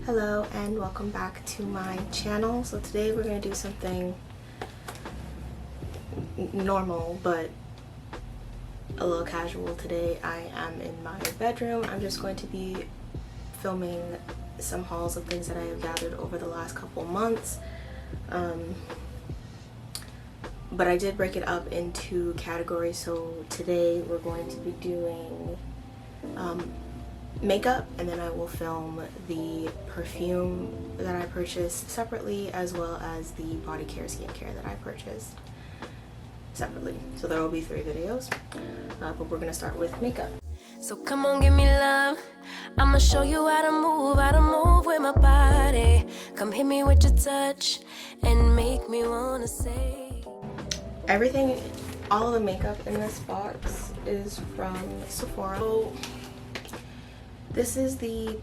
Hello and welcome back to my channel. So today we're going to do something normal but a little casual. Today I am in my bedroom. I'm just going to be filming some hauls of things that I have gathered over the last couple months. But I did break it up into categories, so today we're going to be doing makeup, and then I will film the perfume that I purchased separately, as well as the body care skincare that I purchased separately. So there will be 3 videos, but we're gonna start with makeup. So come on, give me love. I'ma show you how to move with my body. Come hit me with your touch and make me wanna say. Everything, all of the makeup in this box is from Sephora. So this is the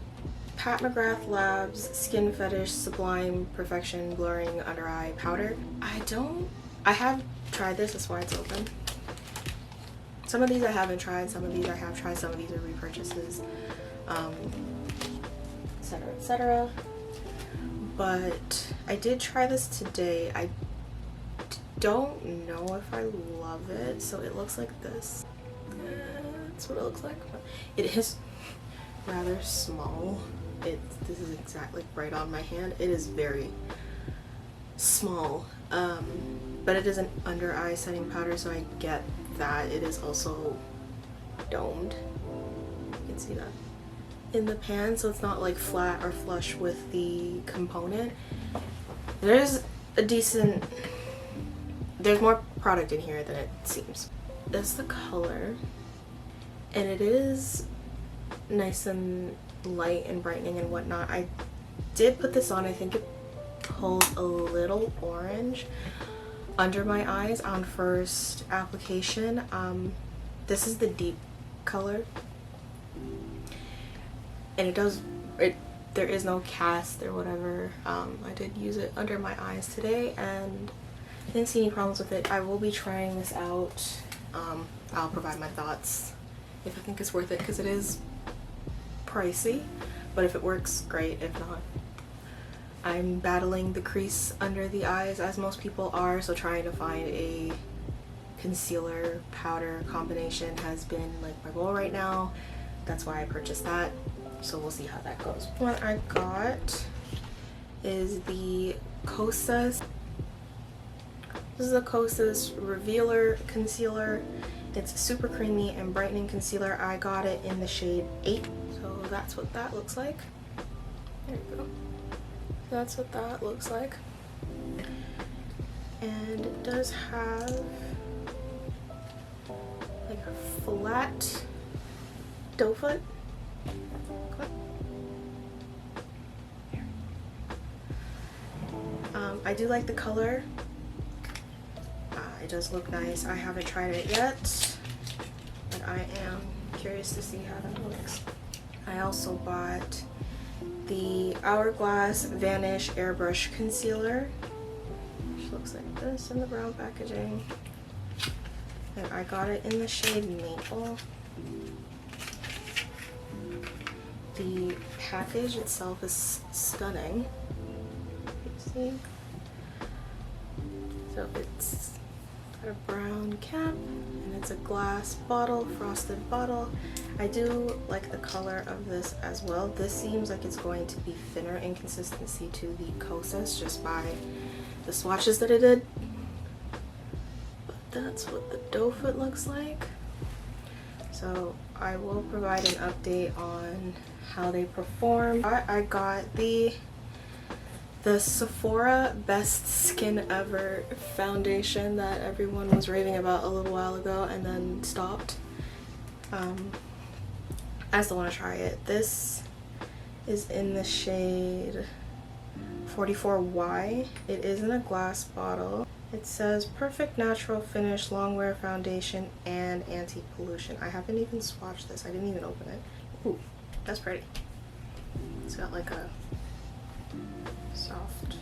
Pat McGrath Labs Skin Fetish Sublime Perfection Blurring Under Eye Powder. I have tried this, that's why it's open. Some of these I haven't tried, some of these I have tried, some of these are repurchases, etc, etc. But I did try this today. I don't know if I love it, so it looks like this. That's what it looks like. It is rather small. This is exactly right on my hand. It is very small, but it is an under eye setting powder, so I get that. It is also domed. You can see that in the pan, so it's not like flat or flush with the component. There's more product in here than it seems. That's the color, and it is nice and light and brightening and whatnot. I did put this on. I think it pulled a little orange under my eyes on first application. This is the deep color, and there is no cast or whatever. I did use it under my eyes today and I didn't see any problems with it. I will be trying this out. I'll provide my thoughts if I think it's worth it, because it is pricey, but if it works, great. If not, I'm battling the crease under the eyes, as most people are, so trying to find a concealer powder combination has been like my goal right now. That's why I purchased that, so we'll see how that goes. What I got is the Kosas. This is a Kosas Revealer Concealer. It's super creamy and brightening concealer. I got it in the shade 8. So that's what that looks like. There you go. That's what that looks like. And it does have like a flat doe foot. I do like the color. It does look nice. I haven't tried it yet, but I am curious to see how that looks. I also bought the Hourglass Vanish Airbrush Concealer, which looks like this in the brown packaging. And I got it in the shade Maple. The package itself is stunning. You see? So it's got a brown cap and it's a glass bottle, frosted bottle. I do like the color of this as well. This seems like it's going to be thinner in consistency to the Kosas just by the swatches that I did. But that's what the doe foot looks like. So I will provide an update on how they perform. I got the Sephora Best Skin Ever foundation that everyone was raving about a little while ago and then stopped. I still want to try it. This is in the shade 44Y. It is in a glass bottle. It says perfect natural finish, long wear foundation, and anti-pollution. I haven't even swatched this. I didn't even open it. Ooh, that's pretty. It's got like a soft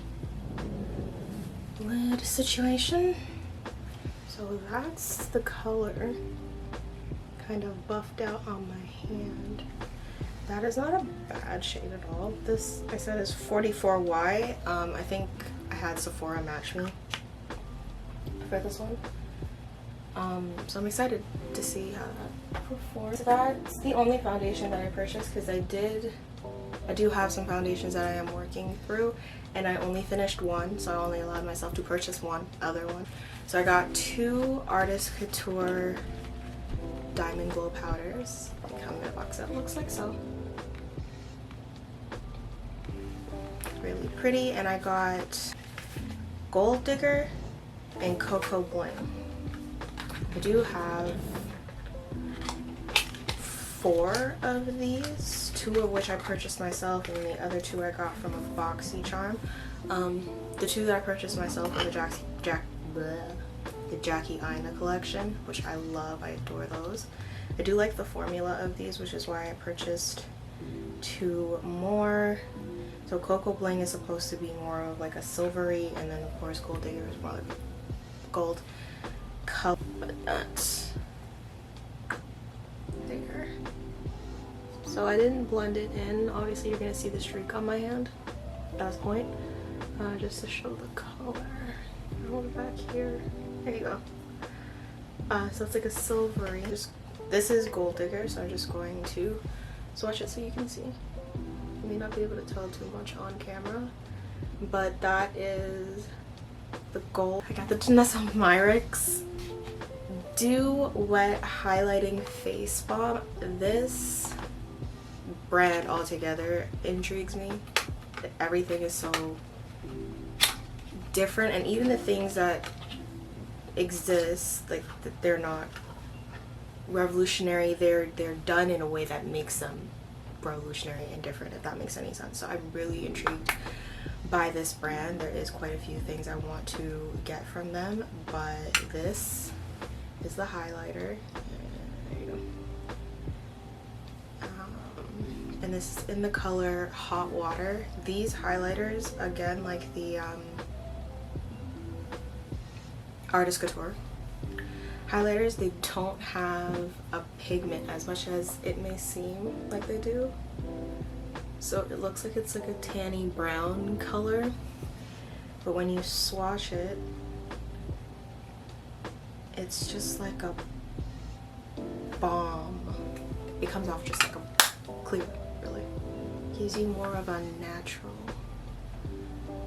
lid situation. So that's the color, kind of buffed out on my hand. that is not a bad shade at all. This, I said, is 44Y. I think I had Sephora match me for this one. So I'm excited to see how that performs. So that's the only foundation that I purchased, because I do have some foundations that I am working through, and I only finished one, so I only allowed myself to purchase one other one. So I got 2 Artist Couture Diamond Glow powders. They come in a box that looks like so. Really pretty. And I got Gold Digger and Cocoa Bling. I do have 4 of these, 2 of which I purchased myself, and the other 2 I got from a BoxyCharm. The 2 that I purchased myself are the Jackie Aina collection, which I love. I adore those. I do like the formula of these, which is why I purchased 2 more. So Cocoa Bling is supposed to be more of like a silvery, and then of course Gold Digger is more like gold color, but not Digger. So I didn't blend it in. Obviously you're gonna see the streak on my hand at this point, just to show the color. Over back here. There you go. So it's like a silvery. This is Gold Digger, so I'm just going to swatch it so you can see. You may not be able to tell too much on camera, but that is the gold. I got the Janessa Myricks Dew Wet Highlighting Face Balm. This brand altogether intrigues me. Everything is so different, and even the things that exist, like, they're not revolutionary, they're done in a way that makes them revolutionary and different, if that makes any sense. So I'm really intrigued by this brand. There is quite a few things I want to get from them, but this is the highlighter. There you go. And this is in the color Hot Water. These highlighters, again, like the Artist Couture highlighters, they don't have a pigment as much as it may seem like they do. So it looks like it's like a tanny brown color, but when you swatch it, it's just like a balm. It comes off just like a clear, really. Gives you more of a natural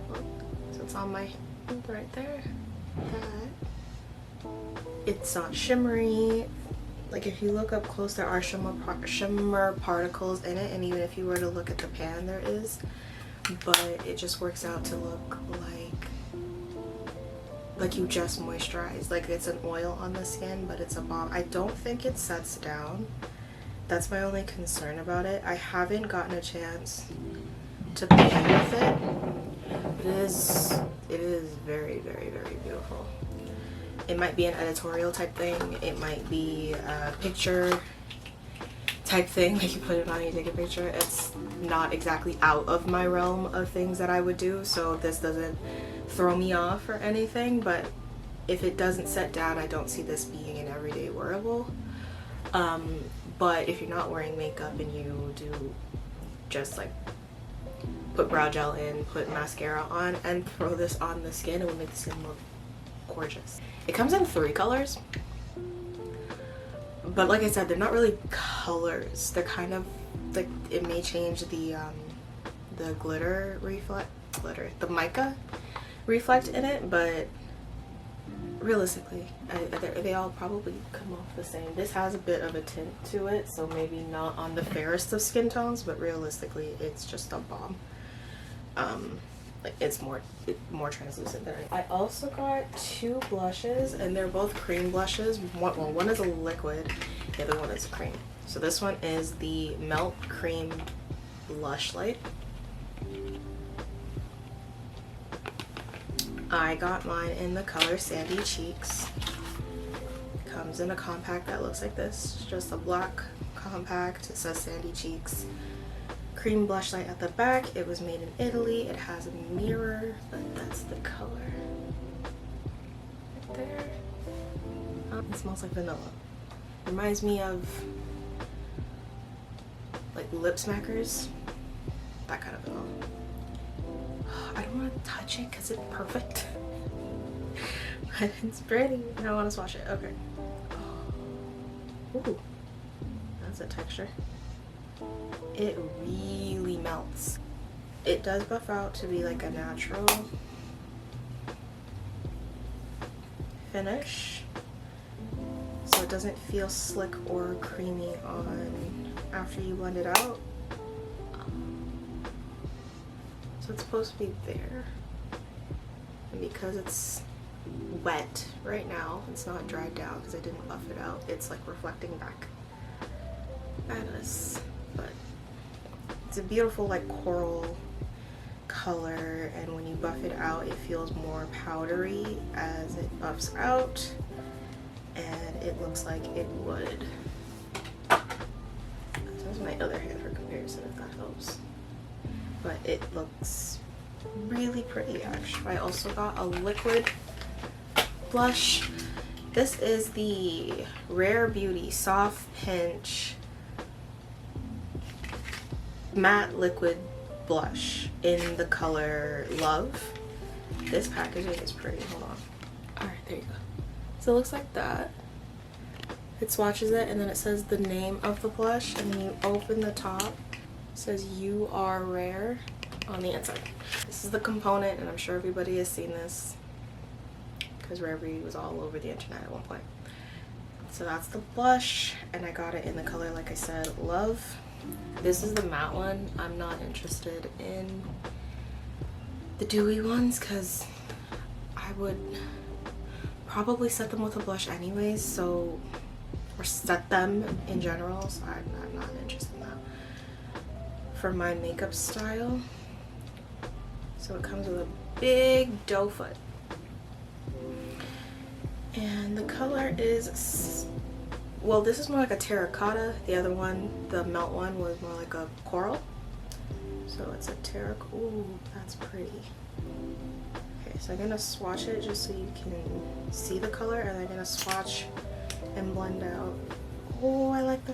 look. So it's on my hand right there. That it's not shimmery. Like, if you look up close, there are shimmer particles in it, and even if you were to look at the pan, there is, but it just works out to look like you just moisturized, like it's an oil on the skin, but it's a balm. I don't think it sets down. That's my only concern about it. I haven't gotten a chance to play with it. It is very, very, very beautiful. It might be an editorial type thing. It might be a picture type thing, like you put it on, you take a picture. It's not exactly out of my realm of things that I would do, so this doesn't throw me off or anything, but if it doesn't set down, I don't see this being an everyday wearable. But if you're not wearing makeup and you do just like put brow gel in, put mascara on, and throw this on the skin, it will make the skin look gorgeous. It comes in 3 colors, but like I said, they're not really colors. They're kind of like, it may change the the mica reflect in it, but realistically, they all probably come off the same. This has a bit of a tint to it, so maybe not on the fairest of skin tones, but realistically, it's just a balm. Like, it's more translucent than I also got 2 blushes, and they're both cream blushes. One is a liquid, the other one is a cream. So this one is the Melt Cream Blush Light. I got mine in the color Sandy Cheeks. It comes in a compact that looks like this. It's just a black compact. It says Sandy Cheeks. Cream blush light at the back. It was made in Italy. It has a mirror, but that's the color right there. It smells like vanilla. Reminds me of like lip smackers, that kind of oil. I don't want to touch it because it's perfect. But it's pretty and I want to swatch it. Okay. Ooh, that's a texture. It really melts. It does buff out to be like a natural finish, so it doesn't feel slick or creamy on after you blend it out. So it's supposed to be there, and because it's wet right now, it's not dried down because I didn't buff it out, it's like reflecting back at us. But it's a beautiful like coral color, and when you buff it out it feels more powdery as it buffs out, and it looks like it would. That's my other hand for comparison if that helps. But it looks really pretty actually. I also got a liquid blush. This is the Rare Beauty Soft Pinch Matte Liquid Blush in the color Love. This packaging is pretty. Hold on. Alright, there you go. So it looks like that. It swatches it and then it says the name of the blush, and then you open the top. It says "You Are Rare" on the inside. This is the component, and I'm sure everybody has seen this because Rare Beauty was all over the internet at one point. So that's the blush, and I got it in the color, like I said, Love. This is the matte one. I'm not interested in the dewy ones because I would probably set them with a blush anyways, so, or set them in general, so I'm not interested in that for my makeup style. So it comes with a big doe foot, and the color is, well, this is more like a terracotta. The other one, the melt one, was more like a coral. So it's a terracotta. Ooh, that's pretty. Okay, so I'm gonna swatch it just so you can see the color, and I'm gonna swatch and blend out. Oh, I like the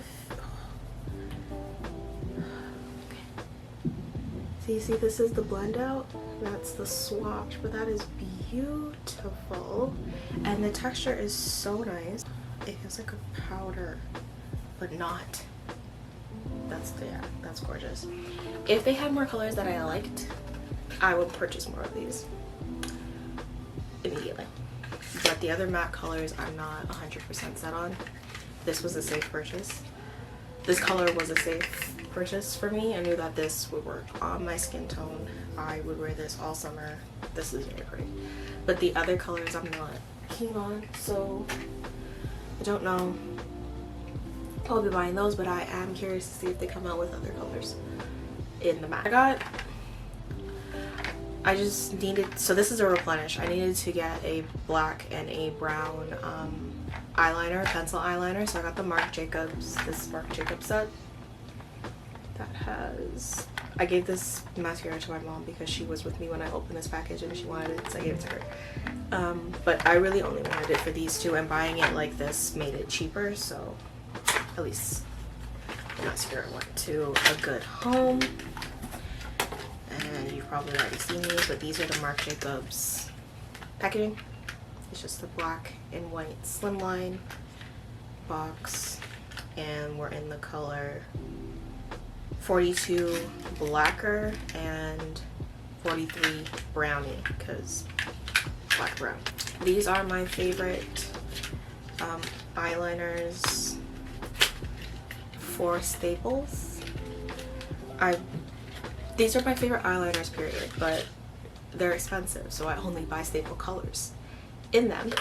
see, this is the blend out, that's the swatch, but that is beautiful, and the texture is so nice. It feels like a powder, but not. That's gorgeous. If they had more colors that I liked, I would purchase more of these immediately. But the other matte colors I'm not 100% set on. This was a safe purchase. This color was a safe purchase for me. I knew that this would work on my skin tone. I would wear this all summer. This is very pretty. But the other colors I'm not keen on, so I don't know. I'll be buying those, but I am curious to see if they come out with other colors in the matte. I just needed, so this is a replenish. I needed to get a black and a brown eyeliner, pencil eyeliner. So I got the Marc Jacobs, this Marc Jacobs set that has, I gave this mascara to my mom because she was with me when I opened this package and she wanted it, so I gave it to her. But I really only wanted it for these two, and buying it like this made it cheaper, so at least the mascara went to a good home. And you've probably already seen these, but these are the Marc Jacobs packaging. It's just the black and white slimline box, and we're in the color 42 Blacker and 43 Brownie, because black brown. These are my favorite eyeliners for Staples. These are my favorite eyeliners, period, but they're expensive, so I only buy staple colors in them.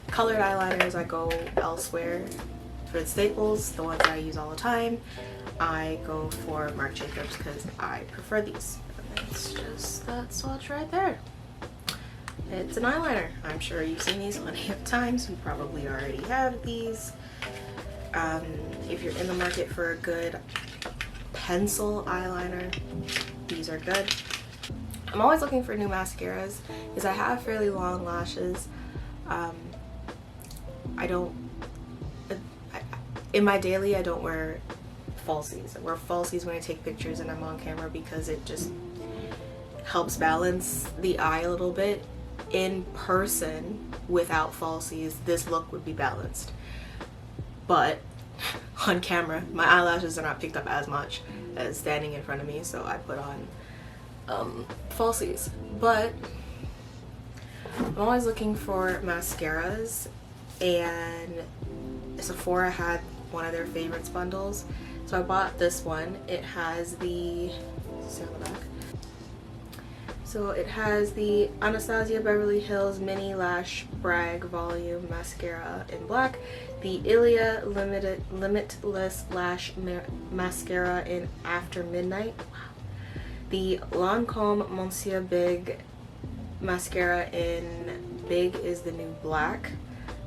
Colored eyeliners, I go elsewhere. For the staples, the ones that I use all the time, I go for Marc Jacobs because I prefer these. And it's just that swatch right there. It's an eyeliner. I'm sure you've seen these plenty of times. You probably already have these. If you're in the market for a good pencil eyeliner, these are good. I'm always looking for new mascaras because I have fairly long lashes. In my daily, I don't wear falsies. I wear falsies when I take pictures and I'm on camera because it just helps balance the eye a little bit. In person, without falsies, this look would be balanced. But on camera, my eyelashes are not picked up as much as standing in front of me, so I put on falsies. But I'm always looking for mascaras, and Sephora had one of their favorites bundles, so I bought this one. It has the, see on the back. So it has the Anastasia Beverly Hills Mini Lash Brag Volume Mascara in black, the Ilia Limitless Lash Mascara in After Midnight, the Lancome Monsieur Big Mascara in Big is the New Black,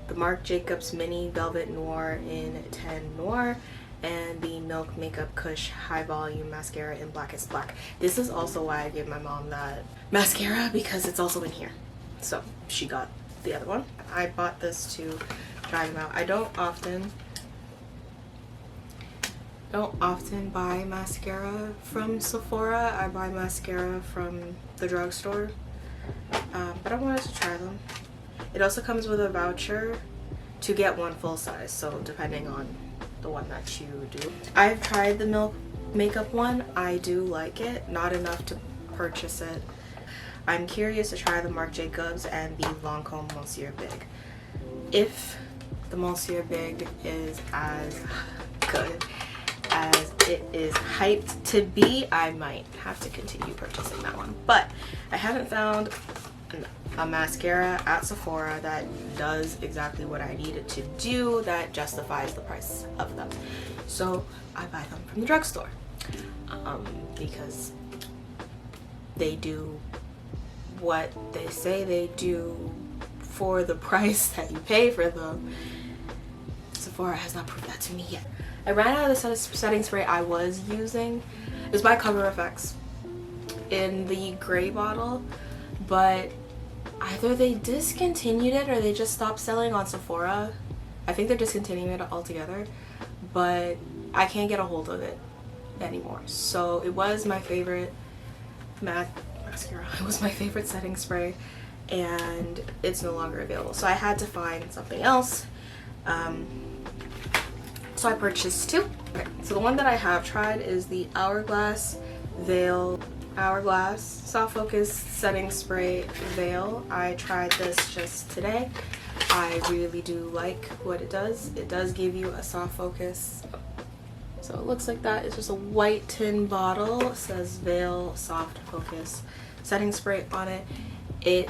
the Marc Jacobs Mini Velvet Noir in Tan Noir, and the Milk Makeup Kush High Volume Mascara in Blackest Black. This is also why I gave my mom that mascara, because it's also in here. So she got the other one. I bought this to try them out. I don't often buy mascara from Sephora. I buy mascara from the drugstore. But I wanted to try them. It also comes with a voucher to get one full size, so depending on the one that you do. I've tried the Milk Makeup one. I do like it, not enough to purchase it. I'm curious to try the Marc Jacobs and the Lancome Monsieur Big. If the Monsieur Big is as good as it is hyped to be, I might have to continue purchasing that one. But I haven't found a mascara at Sephora that does exactly what I need it to do, that justifies the price of them. So I buy them from the drugstore because they do what they say they do for the price that you pay for them. Sephora has not proved that to me yet. I ran out of the setting spray I was using. It was by Cover FX in the gray bottle, but either they discontinued it or they just stopped selling on Sephora. I think they're discontinuing it altogether, but I can't get a hold of it anymore. So it was my favorite mascara. It was my favorite setting spray, and it's no longer available. So I had to find something else. So I purchased two. Okay, so the one that I have tried is the Hourglass Soft Focus Setting Spray Veil. I tried this just today. I really do like what it does. It does give you a soft focus. So it looks like that. It's just a white tin bottle. It says Veil Soft Focus Setting Spray on it. It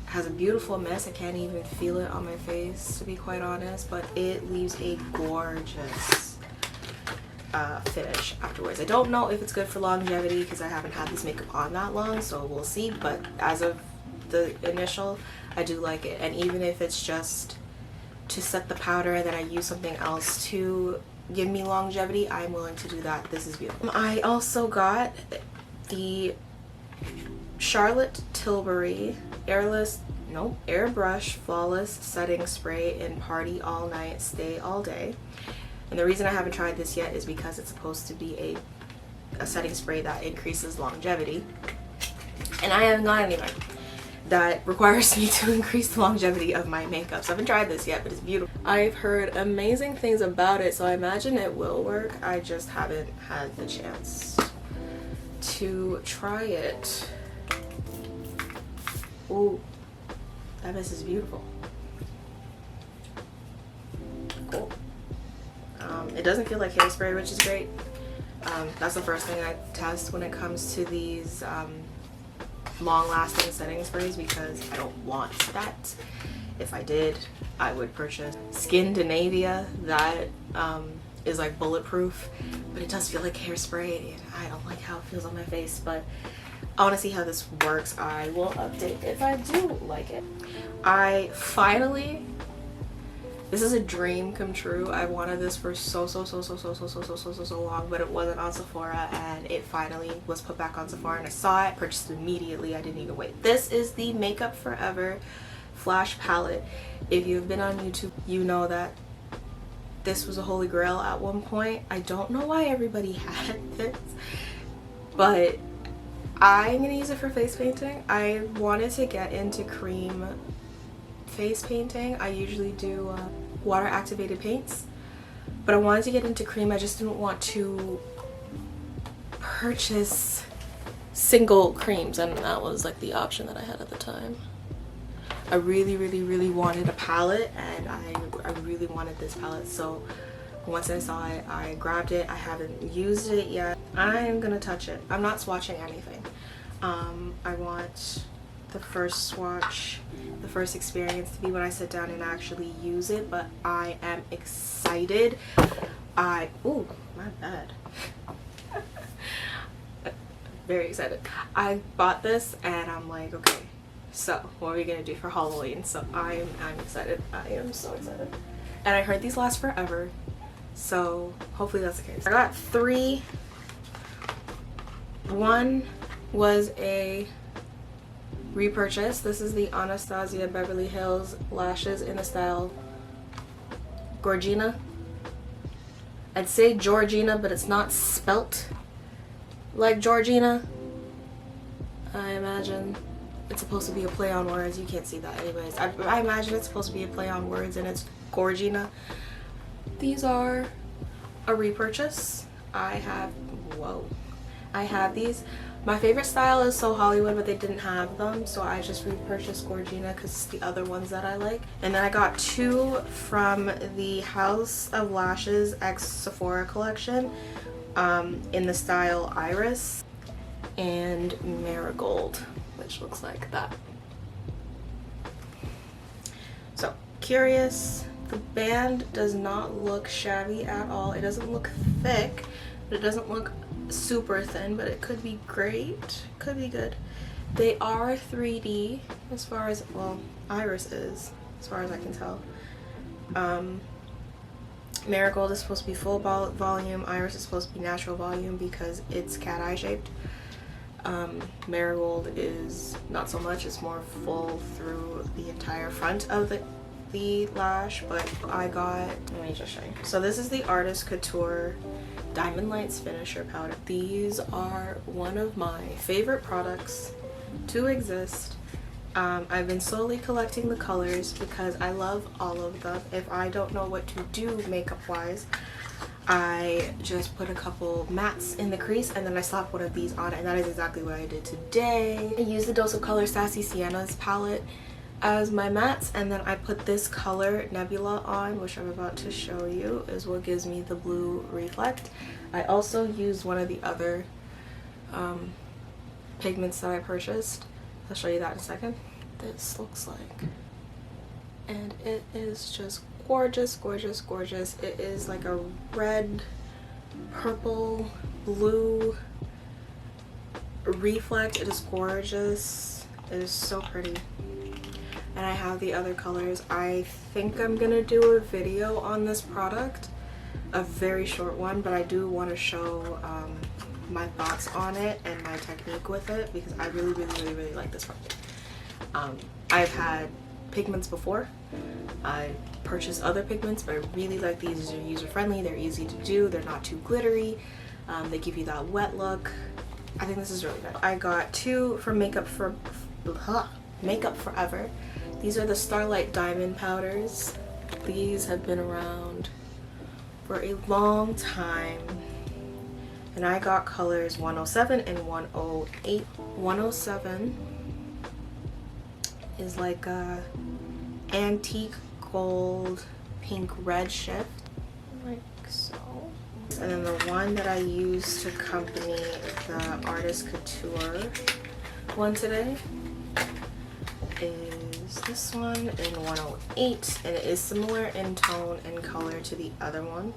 has a beautiful mist. I can't even feel it on my face, to be quite honest, but it leaves a gorgeous finish afterwards. I don't know if it's good for longevity because I haven't had this makeup on that long, so we'll see, but as of the initial, I do like it. And even if it's just to set the powder and then I use something else to give me longevity, I'm willing to do that. This is beautiful. I also got the Charlotte Tilbury Airbrush Flawless Setting Spray in Party All Night, Stay All Day. And the reason I haven't tried this yet is because it's supposed to be a setting spray that increases longevity. And I haven't got anything that requires me to increase the longevity of my makeup. So I haven't tried this yet, but it's beautiful. I've heard amazing things about it, so I imagine it will work. I just haven't had the chance to try it. Ooh, that mist is beautiful. Cool. It doesn't feel like hairspray, which is great. That's the first thing I test when it comes to these long-lasting setting sprays, because I don't want that. If I did, I would purchase Skindinavia. That is like bulletproof, but it does feel like hairspray, and I don't like how it feels on my face. But I want to see how this works. I will update if I do like it. I finally, this is a dream come true. I wanted this for so long, but it wasn't on Sephora, and it finally was put back on Sephora, and I saw it, purchased it immediately. I didn't even wait. This is the Makeup Forever Flash Palette. If you've been on YouTube, you know that this was a holy grail at one point. I don't know why everybody had this, but I'm gonna use it for face painting. I wanted to get into cream face painting. I usually do water activated paints, but I wanted to get into cream. I just didn't want to purchase single creams, and that was like the option that I had at the time. I really wanted a palette, and I really wanted this palette, so once I saw it, I grabbed it. I haven't used it yet. I'm gonna touch it. I'm not swatching anything. I want the first swatch, the first experience to be when I sit down and actually use it, but I am excited. Ooh, my bad. Very excited. I bought this and I'm like, okay, so what are we gonna do for Halloween? So I'm excited. I am so excited. And I heard these last forever, so hopefully that's the case. I got 3. One was a repurchase. This is the Anastasia Beverly Hills lashes in the style Gorgina. I'd say Georgina, but it's not spelt like Georgina. I imagine it's supposed to be a play on words. You can't see that anyways. I imagine it's supposed to be a play on words, and it's Gorgina. These are a repurchase. I have these. My favorite style is So Hollywood, but they didn't have them, so I just repurchased Gorgina because it's the other ones that I like. And then I got 2 from the House of Lashes X Sephora collection in the style Iris and Marigold, which looks like that. So, curious. The band does not look shabby at all. It doesn't look thick, but it doesn't look super thin, but it could be great. Could be good. They are 3D as far as, well, Iris is, as far as I can tell. Marigold is supposed to be full volume. Iris is supposed to be natural volume because it's cat eye shaped. Marigold is not so much. It's more full through the entire front of the lash, but I got, let me just show you. So this is the Artist Couture Diamond Lights Finisher Powder. These are one of my favorite products to exist. I've been slowly collecting the colors because I love all of them. If I don't know what to do makeup wise, I just put a couple mattes in the crease and then I slap one of these on, and that is exactly what I did today. I used the Dose of Color Sassy Sienna's palette as my mattes, and then I put this color Nebula on, which I'm about to show you is what gives me the blue reflect. I also used one of the other pigments that I purchased. I'll show you that in a second. This looks like, and it is just gorgeous, gorgeous, gorgeous. It is like a red, purple, blue reflect. It is gorgeous. It is so pretty. And I have the other colors. I think I'm gonna do a video on this product, a very short one, but I do want to show my thoughts on it and my technique with it because I really like this product. I've had pigments before. I purchased other pigments, but I really like these. These are user friendly, they're easy to do, they're not too glittery, they give you that wet look. I think this is really good. I got 2 from Makeup Forever. These are the Starlight Diamond powders. These have been around for a long time, and I got colors 107 and 108. 107 is like a antique gold pink red shift, like so. And then the one that I used to accompany the Artist Couture one today is this one in 108, and it is similar in tone and color to the other one,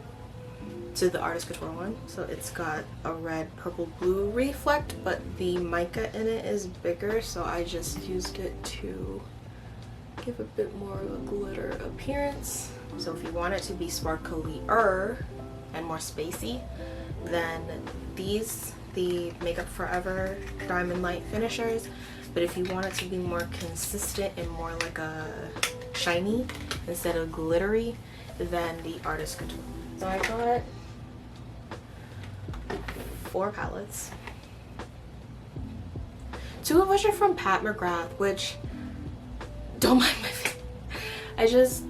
to the Artist Couture one. So it's got a red, purple, blue reflect, but the mica in it is bigger, so I just used it to give a bit more of a glitter appearance. So if you want it to be sparklier and more spacey, then these, the Makeup Forever Diamond Light Finishers. But if you want it to be more consistent and more like a shiny instead of glittery, than the Artist Couture. So I got 4 palettes. 2 of which are from Pat McGrath, which don't mind my face.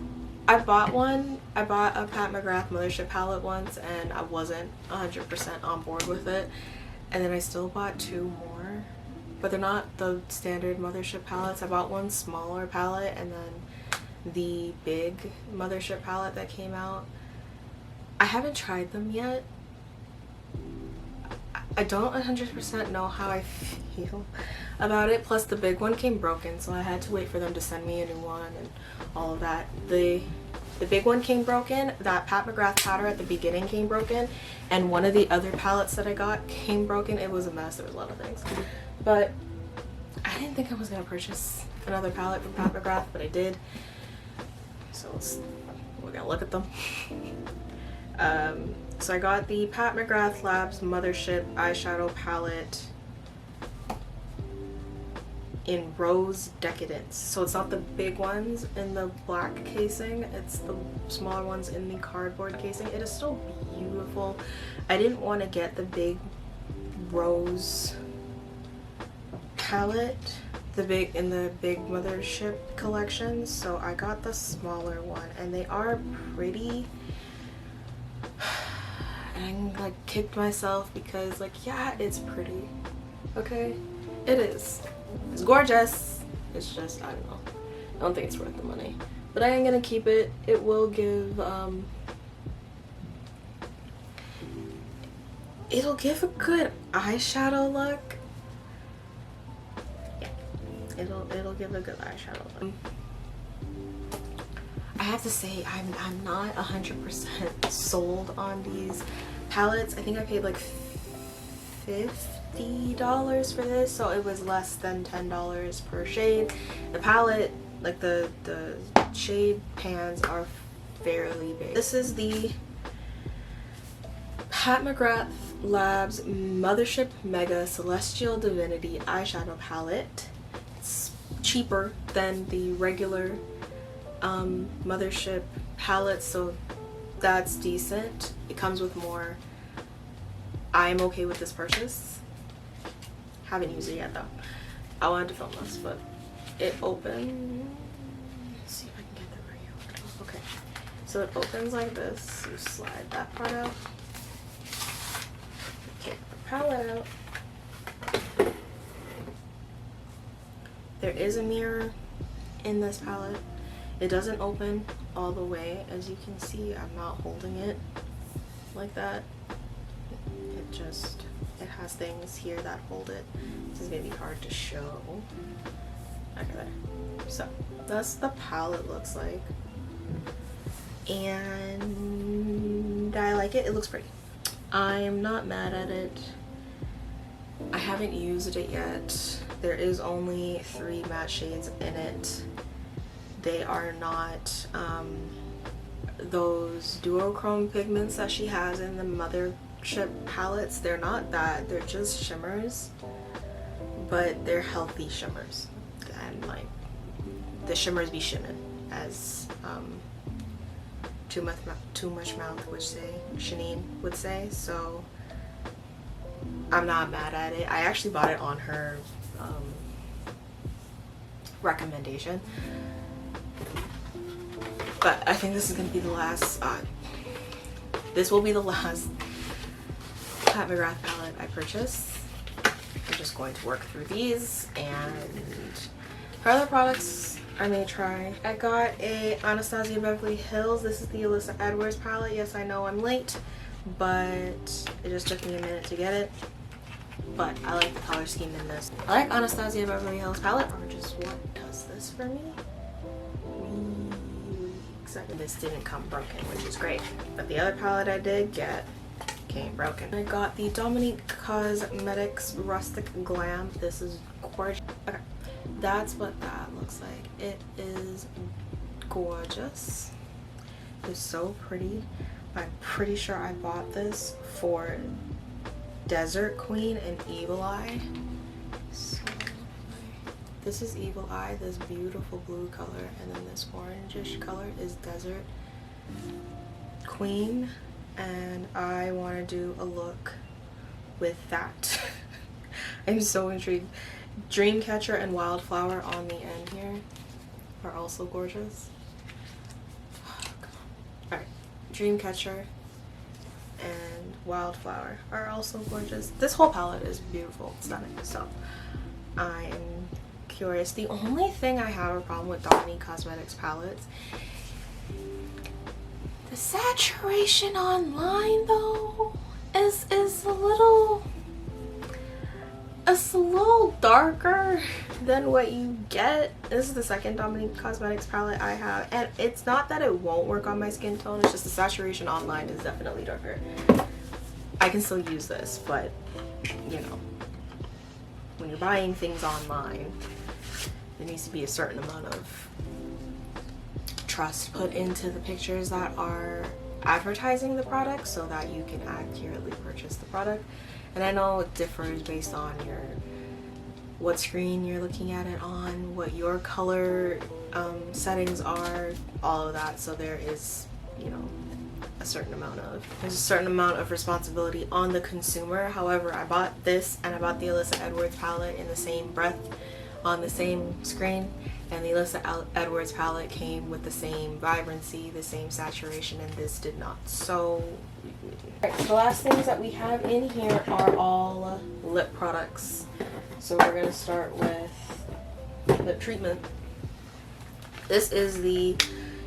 I bought a Pat McGrath Mothership palette once and I wasn't 100% on board with it. And then I still bought 2 more, but they're not the standard Mothership palettes. I bought one smaller palette and then the big Mothership palette that came out. I haven't tried them yet. I don't 100% know how I feel about it. Plus the big one came broken, so I had to wait for them to send me a new one and all of that. The big one came broken. That Pat McGrath powder at the beginning came broken, and one of the other palettes that I got came broken. It was a mess. There was a lot of things, but I didn't think I was gonna purchase another palette from Pat McGrath, but I did. So we're gonna look at them. So I got the Pat McGrath Labs Mothership eyeshadow palette in Rose Decadence. So it's not the big ones in the black casing, it's the smaller ones in the cardboard casing. It is still beautiful. I didn't want to get the big rose palette in the big Mothership collection, so I got the smaller one, and they are pretty. And I like kicked myself because like, yeah, it's pretty, okay, it is, it's gorgeous, it's just, I don't know, I don't think it's worth the money, but I am gonna keep it. It will give it'll give a good eyeshadow look. Yeah, it'll give a good eyeshadow look. I have to say, I'm not 100% sold on these palettes. I think I paid like $50 for this, so it was less than $10 per shade. The palette, like the shade pans are fairly big. This is the Pat McGrath Labs Mothership Mega Celestial Divinity eyeshadow palette. It's cheaper than the regular Mothership palette, so that's decent. It comes with more. I'm okay with this purchase. Haven't used it yet though. I wanted to film this, but it opens. Let's see if I can get the video. Okay, so it opens like this. You slide that part out. Take the palette out. There is a mirror in this palette. It doesn't open all the way, as you can see. I'm not holding it like that. It has things here that hold it. This is gonna be hard to show. Okay, there. So that's the palette looks like, and I like it. It looks pretty. I am not mad at it. I haven't used it yet. There is only 3 matte shades in it. They are not those duochrome pigments that she has in the Mothership palettes. They're not that. They're just shimmers, but they're healthy shimmers. And like, the shimmers be shimming, as Too Much Mouth would say, Shanine would say. So I'm not mad at it. I actually bought it on her recommendation. But I think this is going to be the last, this will be the last Pat McGrath palette I purchase. I'm just going to work through these, and her other products I may try. I got a Anastasia Beverly Hills. This is the Alyssa Edwards palette. Yes, I know I'm late, but it just took me a minute to get it. But I like the color scheme in this. I like Anastasia Beverly Hills palette. Or just what does this for me? This didn't come broken, which is great, but the other palette I did get came broken. I got the Dominique Cosmetics Rustic Glam. This is gorgeous. Okay, that's what that looks like. It is gorgeous. It's so pretty. I'm pretty sure I bought this for Desert Queen and Evil Eye. So this is Evil Eye, this beautiful blue color, and then this orangish color is Desert. Queen, and I want to do a look with that. I'm so intrigued. Dreamcatcher and Wildflower on the end here are also gorgeous. Alright, Dreamcatcher and Wildflower are also gorgeous. This whole palette is beautiful, stunning, so I am curious. The only thing I have a problem with Dominique Cosmetics palettes, the saturation online though is a little darker than what you get. This is the second Dominique Cosmetics palette I have, and it's not that it won't work on my skin tone, it's just the saturation online is definitely darker. I can still use this, but you know, when you're buying things online, there needs to be a certain amount of trust put into the pictures that are advertising the product so that you can accurately purchase the product. And I know it differs based on what screen you're looking at it on, what your color settings are, all of that. So there is, you know, there's a certain amount of responsibility on the consumer. However, I bought this and I bought the Alyssa Edwards palette in the same breath on the same screen, and the Alyssa Edwards palette came with the same vibrancy, the same saturation, and this did not. So alright, so the last things that we have in here are all lip products. So we're going to start with lip treatment. This is the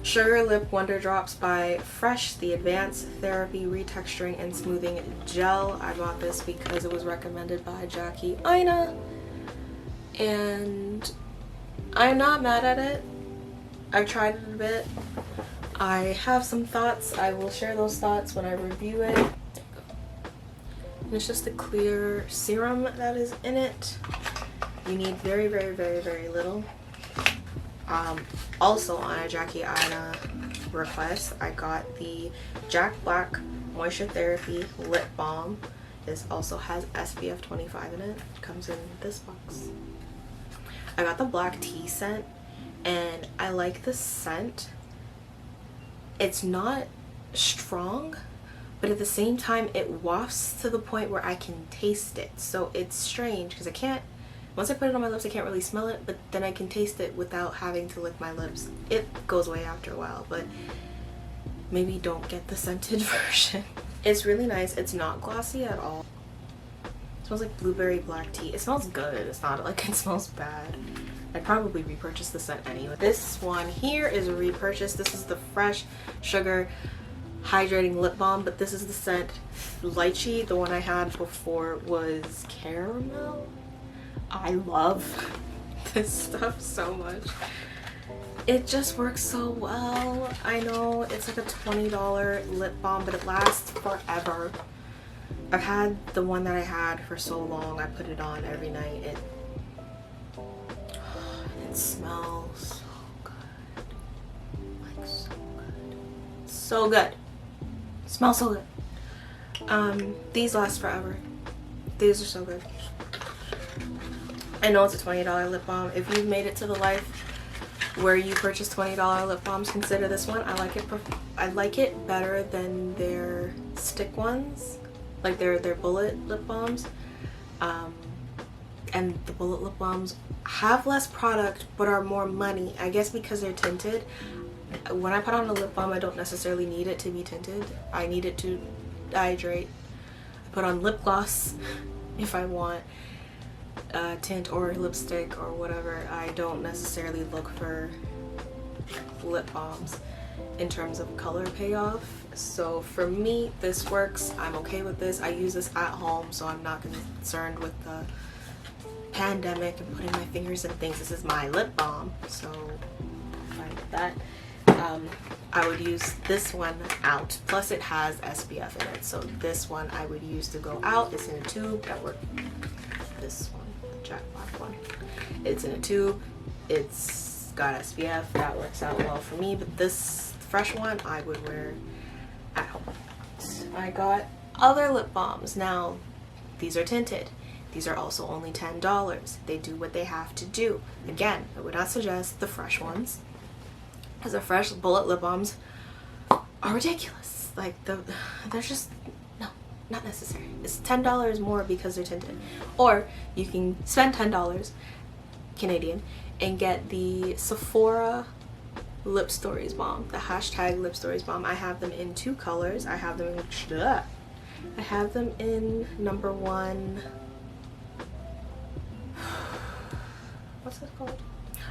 Sugar Lip Wonder Drops by Fresh, the Advanced Therapy Retexturing and Smoothing Gel. I bought this because it was recommended by Jackie Aina, and I'm not mad at it. I've tried it a bit. I have some thoughts. I will share those thoughts when I review it. And it's just a clear serum that is in it. You need very, very, very, very little. Also on a Jackie Aina request, I got the Jack Black Moisture Therapy Lip Balm. This also has SPF 25 in it. It comes in this box. I got the black tea scent, and I like the scent. It's not strong, but at the same time it wafts to the point where I can taste it. So it's strange because I can't, once I put it on my lips I can't really smell it, but then I can taste it without having to lick my lips. It goes away after a while, but maybe don't get the scented version. It's really nice. It's not glossy at all. It smells like blueberry black tea. It smells good. It's not like it smells bad. I'd probably repurchase the scent anyway. This one here is a repurchase. This is the Fresh Sugar Hydrating Lip Balm, but this is the scent Lychee. The one I had before was Caramel. I love this stuff so much. It just works so well. I know it's like a $20 lip balm, but it lasts forever. I've had the one that I had for so long. I put it on every night. It smells so good. Like so good. So good. It smells so good. These last forever. These are so good. I know it's a $20 lip balm. If you've made it to the life where you purchase $20 lip balms, consider this one. I like it better than their stick ones, like their bullet lip balms. And the bullet lip balms have less product but are more money, I guess because they're tinted. When I put on a lip balm, I don't necessarily need it to be tinted. I need it to hydrate. I put on lip gloss if I want tint or lipstick or whatever. I don't necessarily look for lip balms in terms of color payoff. So for me, this works. I'm okay with this. I use this at home, so I'm not concerned with the pandemic and putting my fingers in things. This is my lip balm, so I'm fine with that. I would use this one out. Plus it has SPF in it, so this one I would use to go out. It's in a tube. That works. This one, the Jack Black one. It's in a tube. It's got SPF. That works out well for me. But this Fresh one I would wear at home. I got other lip balms. Now, these are tinted. These are also only $10. They do what they have to do. Again, I would not suggest the Fresh ones, because the Fresh bullet lip balms are ridiculous. Like they're just, no, not necessary. It's $10 more because they're tinted. Or you can spend $10 Canadian and get the Sephora Lip Stories Balm, the hashtag Lip Stories Balm. I have them in 2 colors. I have them in number 1. What's this called?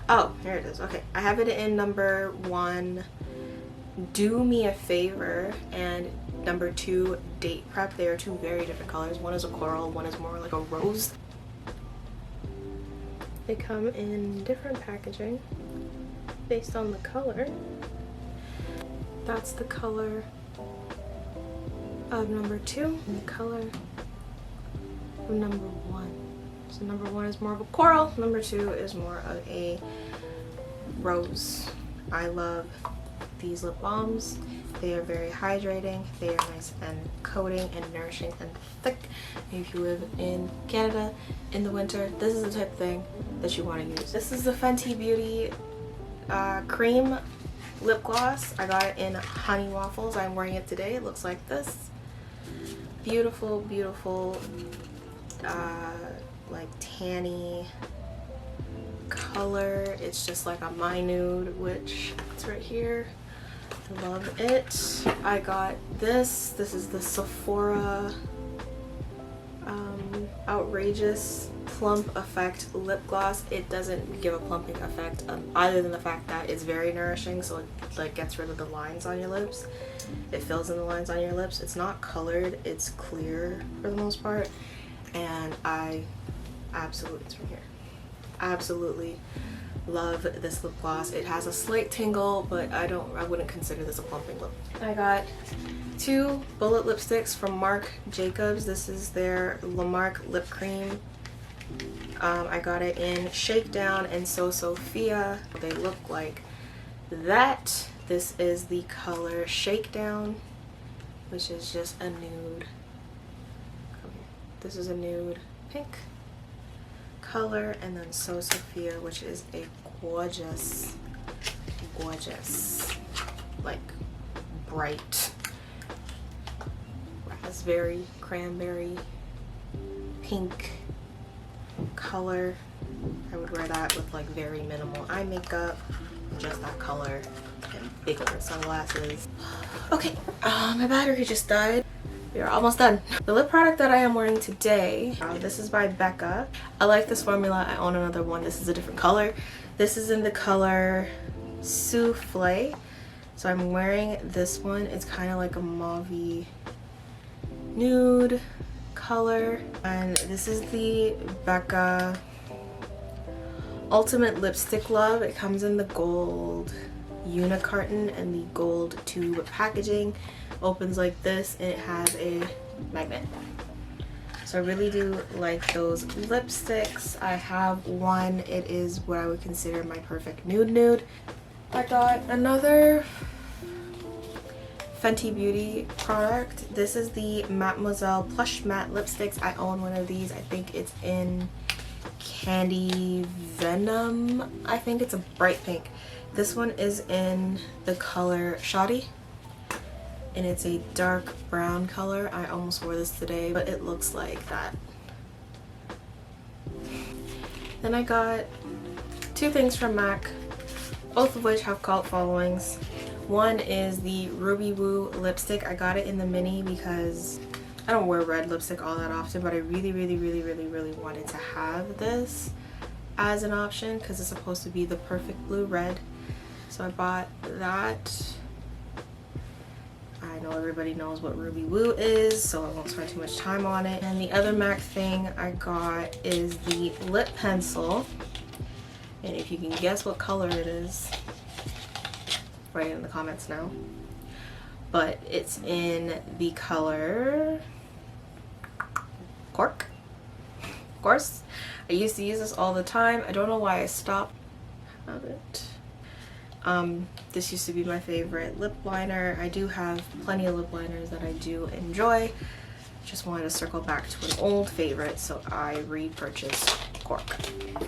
Oh, here it is. Okay, I have it in number 1, Do Me a Favor, and number 2, Date Prep. They are 2 very different colors. One is a coral, one is more like a rose. They come in different packaging based on the color. That's the color of number 2 and the color of number 1. So number 1 is more of a coral, number 2 is more of a rose. I love these lip balms. They are very hydrating. They are nice and coating and nourishing and thick. If you live in Canada in the winter, this is the type of thing that you want to use. This is the Fenty Beauty cream lip gloss. I got it in Honey Waffles. I'm wearing it today. It looks like this. Beautiful, beautiful, like tanny color. It's just like a My Nude, which it's right here. I love it. I got this. This is the Sephora Outrageous Plump Effect lip gloss. It doesn't give a plumping effect other than the fact that it's very nourishing, so it like gets rid of the lines on your lips. It fills in the lines on your lips. It's not colored, it's clear for the most part, and I absolutely, it's from here, absolutely love this lip gloss. It has a slight tingle, but I wouldn't consider this a plumping lip. I got 2 bullet lipsticks from Marc Jacobs. This is their La Marque lip cream. I got it in Shakedown and So Sophia. They look like that. This is the color Shakedown, which is just a nude. This is a nude pink color, and then So Sophia, which is a gorgeous, like bright raspberry, cranberry, pink color. I would wear that with like very minimal eye makeup, just that color, and bigger sunglasses. Okay, my battery just died. We are almost done. The lip product that I am wearing today, this is by Becca. I like this formula. I own another one. This is a different color. This is in the color Souffle. So I'm wearing this one. It's kind of like a mauve nude color. And this is the Becca Ultimate Lipstick Love. It comes in the gold unicarton and the gold tube packaging. Opens like this, and it has a magnet. So I really do like those lipsticks. I have one. It is what I would consider my perfect nude. I got another Fenty Beauty product. This is the Mademoiselle Plush Matte Lipsticks. I own one of these. I think it's in Candy Venom. I think it's a bright pink. This one is in the color Shoddy, and it's a dark brown color. I almost wore this today, but it looks like that. Then I got 2 things from MAC, both of which have cult followings. One is the Ruby Woo lipstick. I got it in the mini because I don't wear red lipstick all that often, but I really wanted to have this as an option because it's supposed to be the perfect blue red. So I bought that. I know everybody knows what Ruby Woo is, so I won't spend too much time on it. And the other MAC thing I got is the lip pencil. And if you can guess what color it is, write it in the comments now. But it's in the color Cork. Of course, I used to use this all the time. I don't know why I stopped. Have it. This used to be my favorite lip liner. I do have plenty of lip liners that I do enjoy. Just wanted to circle back to an old favorite, so I repurchased Cork.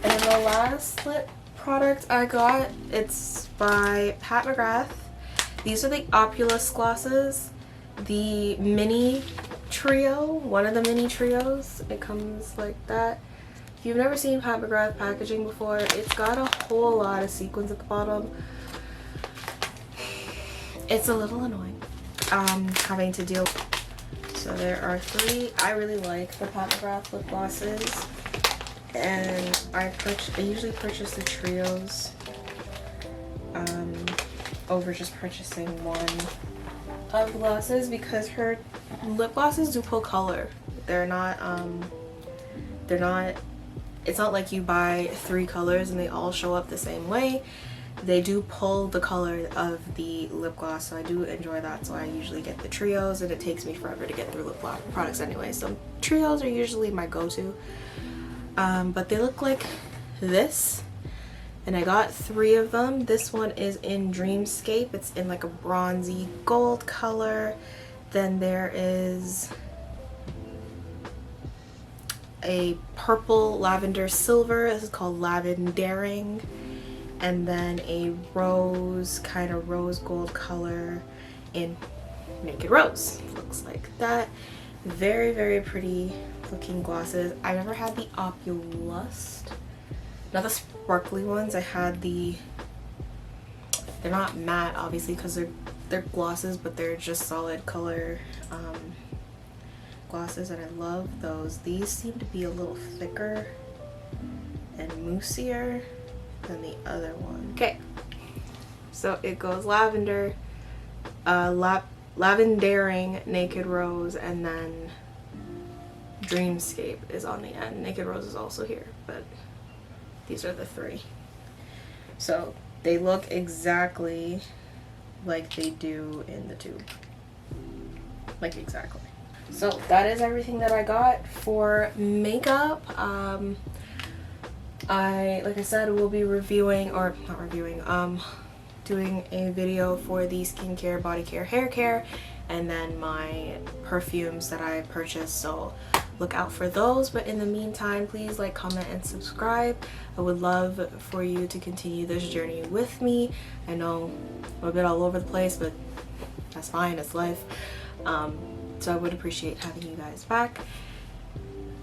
And the last lip product I got, it's by Pat McGrath. These are the Opulus glosses, the mini trio, one of the mini trios. It comes like that. If you've never seen Pat McGrath packaging before, it's got a whole lot of sequins at the bottom. It's a little annoying having to deal. So there are 3. I really like the Pat McGrath lip glosses, and I usually purchase the trios over just purchasing one of the glosses, because her lip glosses do pull color. They're not it's not like you buy 3 colors and they all show up the same way. They do pull the color of the lip gloss, so I do enjoy that. So I usually get the trios, and it takes me forever to get through lip gloss products anyway, so trios are usually my go-to. But they look like this, and I got 3 of them. This one is in Dreamscape. It's in like a bronzy gold color. Then there is a purple lavender silver. This is called Lavendering. And then a rose, kind of rose gold color in Naked Rose. Looks like that. Very, very pretty looking glosses. I never had the Opulus, not the sparkly ones. I had the, they're not matte obviously because they're glosses, but they're just solid color glosses, and I love those. These seem to be a little thicker and moussier than the other one. Okay, so it goes lavender, Lavendering, Naked Rose, and then Dreamscape is on the end. Naked Rose is also here, but these are the 3. So they look exactly like they do in the tube. Like exactly. So that is everything that I got for makeup. Like I said, will be reviewing, or not reviewing, doing a video for the skincare, body care, hair care, and then my perfumes that I purchased, so look out for those. But in the meantime, please like, comment, and subscribe. I would love for you to continue this journey with me. I know I'm a bit all over the place, but that's fine, it's life. So I would appreciate having you guys back,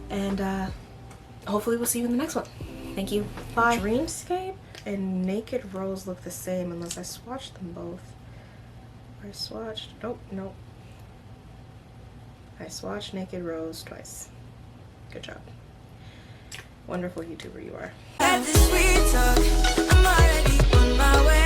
and hopefully we'll see you in the next one. Thank you. Bye. Dreamscape and Naked Rose look the same unless I swatched them both. I swatched, nope. I swatched Naked Rose twice. Good job. Wonderful YouTuber you are. Had this sweet talk, I'm already on my way.